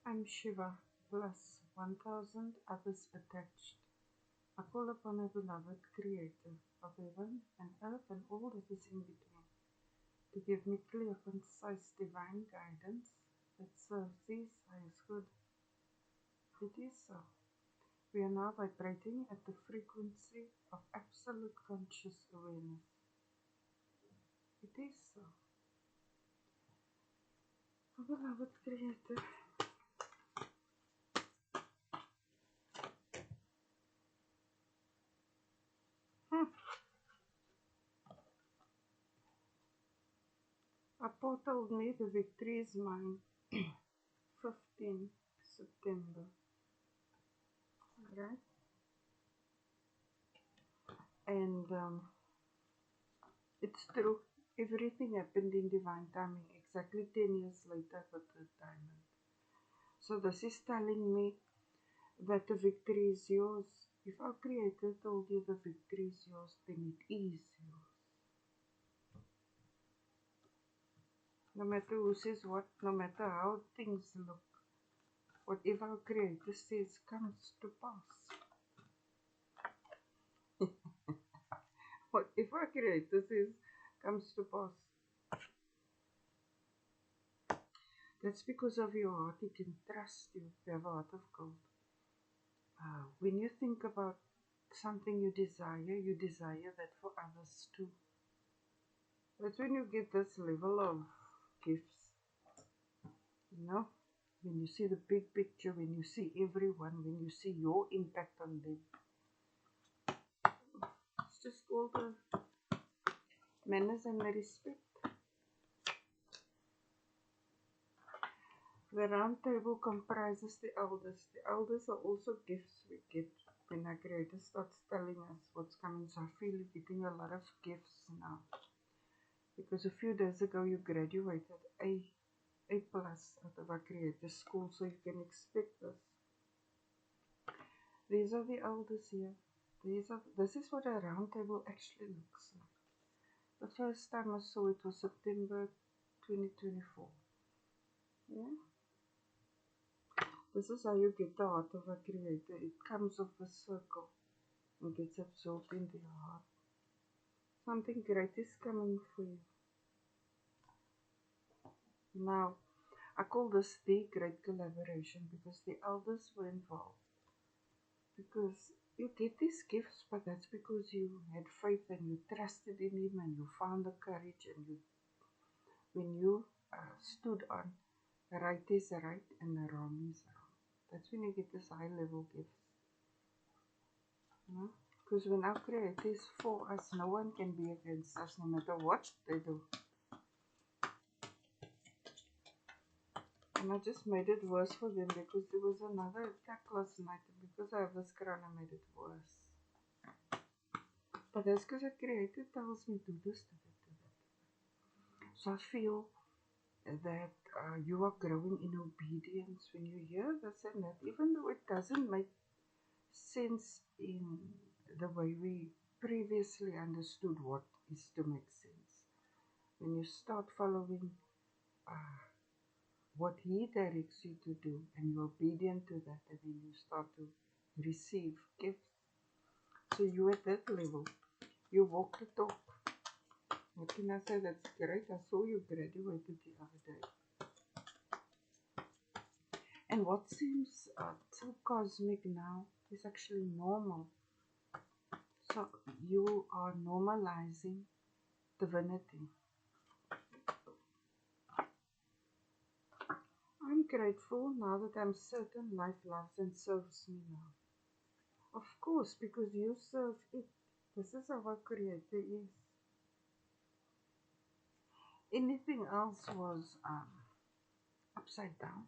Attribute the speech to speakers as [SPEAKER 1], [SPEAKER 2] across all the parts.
[SPEAKER 1] I'm Shiva, plus 1,000 others attached. I call upon a beloved Creator of heaven and earth and all that is in between to give me clear, concise, divine guidance that serves these highest good. It is so. We are now vibrating at the frequency of absolute conscious awareness. It is so. Oh, beloved Creator, Appa told me the victory is mine. 15 September. Right? And it's true. Everything happened in divine timing. Exactly 10 years later, I got the diamond. So this is telling me that the victory is yours. If our Creator told you the victory is yours, then it is yours. No matter who says what, no matter how things look, whatever our Creator says comes to pass. Whatever our Creator says comes to pass. That's because of your heart. He can trust you. You have a heart of gold. When you think about something you desire that for others too. That's when you get this level of gifts. You know, when you see the big picture, when you see everyone, when you see your impact on them. It's just all the manners and the respect. The round table comprises the elders. The elders are also gifts we get when our Creator starts telling us what's coming. So I feel you're getting a lot of gifts now. Because a few days ago you graduated A plus out of our Creator school, so you can expect this. These are the elders here. This is what a round table actually looks like. The first time I saw it was September 2024. Yeah? This is how you get the heart of a Creator. It comes off a circle and gets absorbed into your heart. Something great is coming for you. Now, I call this the great collaboration because the elders were involved. Because you get these gifts, but that's because you had faith and you trusted in Him and you found the courage and when you stood on right is right and the wrong is wrong. That's when you get this high level gifts. Because when our Creator is for us, no one can be against us no matter what they do. And I just made it worse for them because there was another attack last night and because I have this crown I made it worse. But that's because the Creator tells me do this, do that, do that. So I feel that you are growing in obedience when you hear this and that, even though it doesn't make sense in the way we previously understood what is to make sense. When you start following what He directs you to do and you're obedient to that, and then you start to receive gifts. So you at that level, you walk the talk. What can I say? That's great. I saw you graduated the other day. And what seems so cosmic now is actually normal. So you are normalizing divinity. I'm grateful now that I'm certain life loves and serves me now. Of course, because you serve it. This is how our Creator is. Anything else was upside down.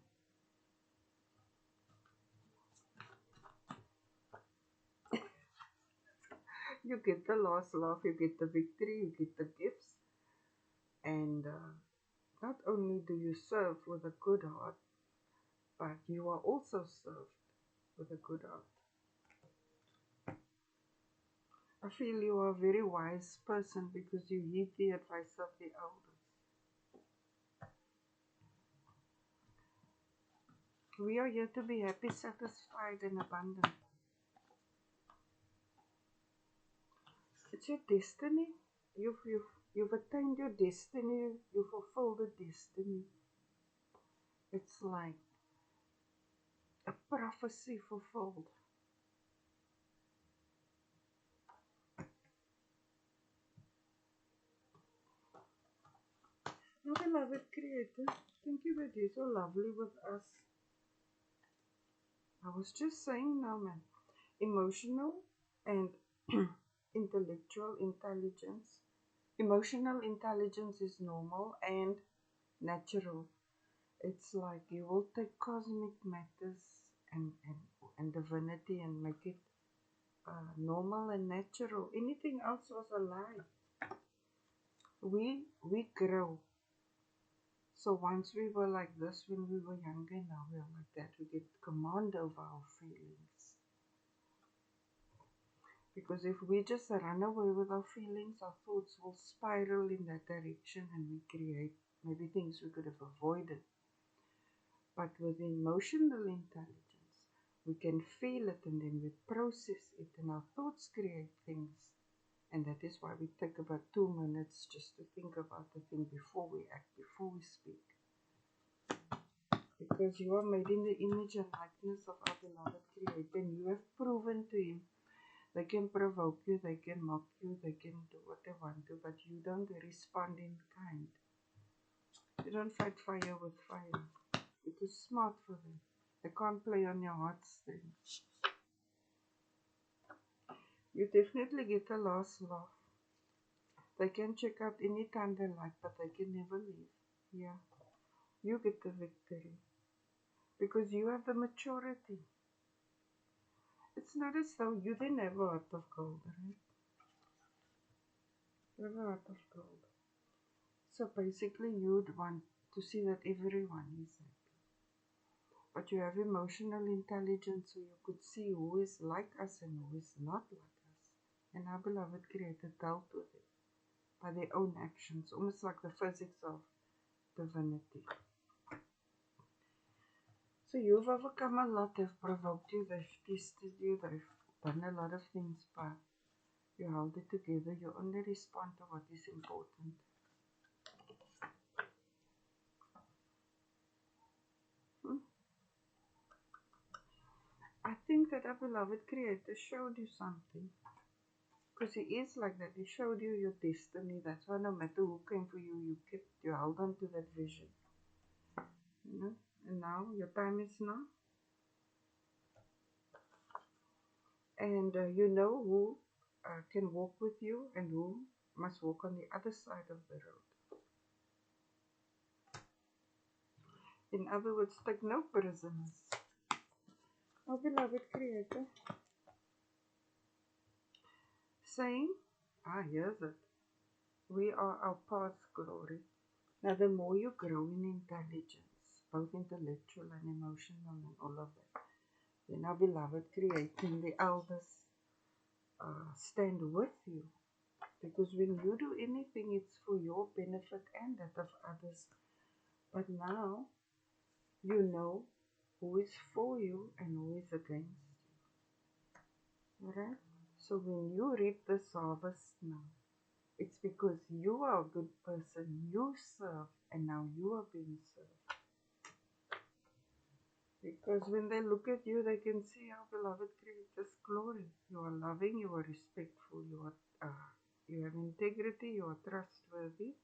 [SPEAKER 1] You get the last laugh, you get the victory, you get the gifts, and not only do you serve with a good heart, but you are also served with a good heart. I feel you are a very wise person because you heed the advice of the elders. We are here to be happy, satisfied, and abundant. It's your destiny. You've attained your destiny. You fulfilled the destiny. It's like a prophecy fulfilled. Now, beloved Creator, thank you that you're so lovely with us. I was just saying now, man, emotional and intellectual intelligence. Emotional intelligence is normal and natural. It's like you will take cosmic matters and divinity and make it normal and natural. Anything else was a lie. We grow. So once we were like this when we were younger, now we are like that. We get command over our feelings. Because if we just run away with our feelings, our thoughts will spiral in that direction and we create maybe things we could have avoided. But with emotional intelligence, we can feel it and then we process it, and our thoughts create things. And that is why we take about 2 minutes just to think about the thing before we act, before we speak. Because you are made in the image and likeness of our beloved Creator, and you have proven to Him they can provoke you, they can mock you, they can do what they want to, but you don't respond in kind. You don't fight fire with fire. It is smart for them. They can't play on your heartstrings. You definitely get a last laugh. They can check out any time they like, but they can never leave. Yeah, you get the victory. Because you have the maturity. It's not as though you didn't have a heart of gold, right? You have a heart of gold. So basically you'd want to see that everyone is happy. But you have emotional intelligence, so you could see who is like us and who is not like us. And our beloved Creator dealt with it by their own actions, almost like the physics of divinity. So you've overcome a lot, they've provoked you, they've tested you, they've done a lot of things, but you held it together. You only respond to what is important. I think that our beloved Creator showed you something. Because He is like that. He showed you your destiny. That's why no matter who came for you, you held on to that vision. You know? And now your time is now. And you know who can walk with you and who must walk on the other side of the road. In other words, take no prisoners. Our beloved Creator, saying, here's it. We are our path's glory. Now, the more you grow in intelligence, both intellectual and emotional and all of that, then our beloved Creator, the elders, stand with you. Because when you do anything, it's for your benefit and that of others. But now, you know who is for you and who is against you. Alright? So when you reap this harvest now, it's because you are a good person, you serve, and now you are being served. Because when they look at you, they can see our beloved Creator's glory. You are loving, you are respectful, you have integrity, you are trustworthy,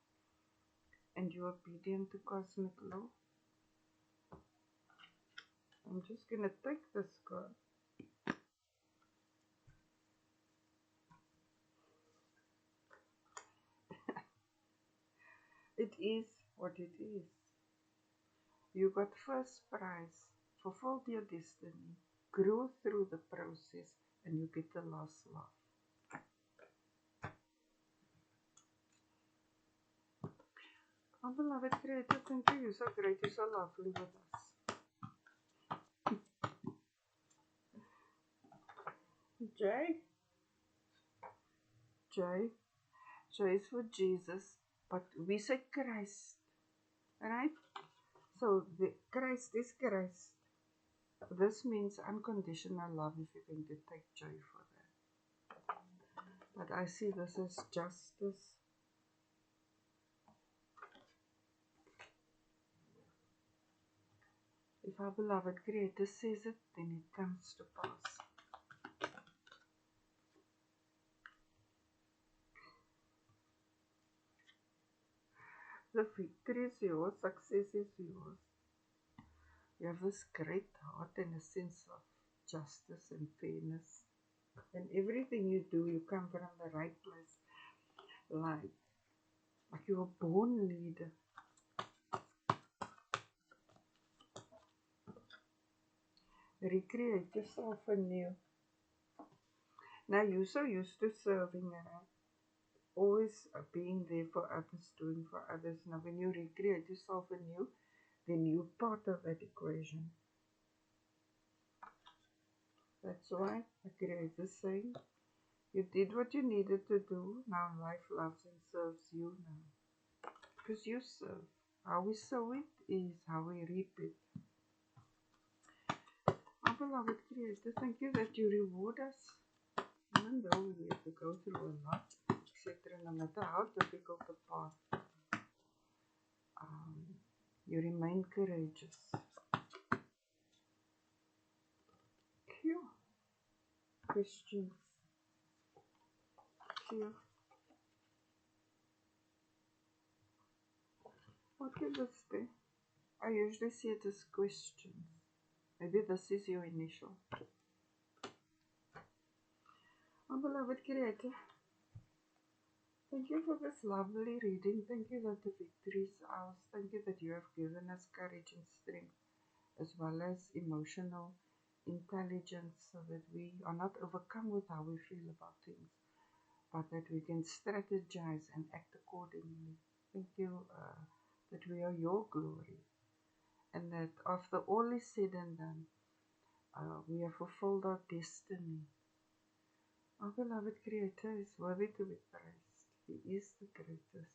[SPEAKER 1] and you are obedient to cosmic law. I'm just going to take this card. It is what it is. You got first prize, fulfilled your destiny, grew through the process, and you get the last laugh. Our beloved Creator, thank you. You're so great. You're so lovely with us. J. J is for Jesus, but we say Christ. Right? So the Christ is Christ. This means unconditional love if you're going to take joy for that. But I see this as justice. If our beloved Creator says it, then it comes to pass. The victory is yours, success is yours. You have this great heart and a sense of justice and fairness. And everything you do, you come from the right place. Like you're a born leader. Recreate yourself anew. Now you're so used to serving, right? Always being there for others, doing for others. Now when you recreate yourself anew, then you're part of that equation. That's why I create the saying, you did what you needed to do, now life loves and serves you now. Because you serve. How we sow it is how we reap it. Our beloved Creator, thank you that you reward us. Even though we have to go through a lot, etc., no matter how difficult the path, you remain courageous. Phew. Questions. Phew. What could this be? I usually see it as questions. Maybe this is your initial. Our beloved Creator, thank you for this lovely reading. Thank you that the victory is ours. Thank you that you have given us courage and strength, as well as emotional intelligence, so that we are not overcome with how we feel about things, but that we can strategize and act accordingly. Thank you that we are your glory, and that after all is said and done, we have fulfilled our destiny. Our beloved Creator is worthy to be praised. He is the greatest.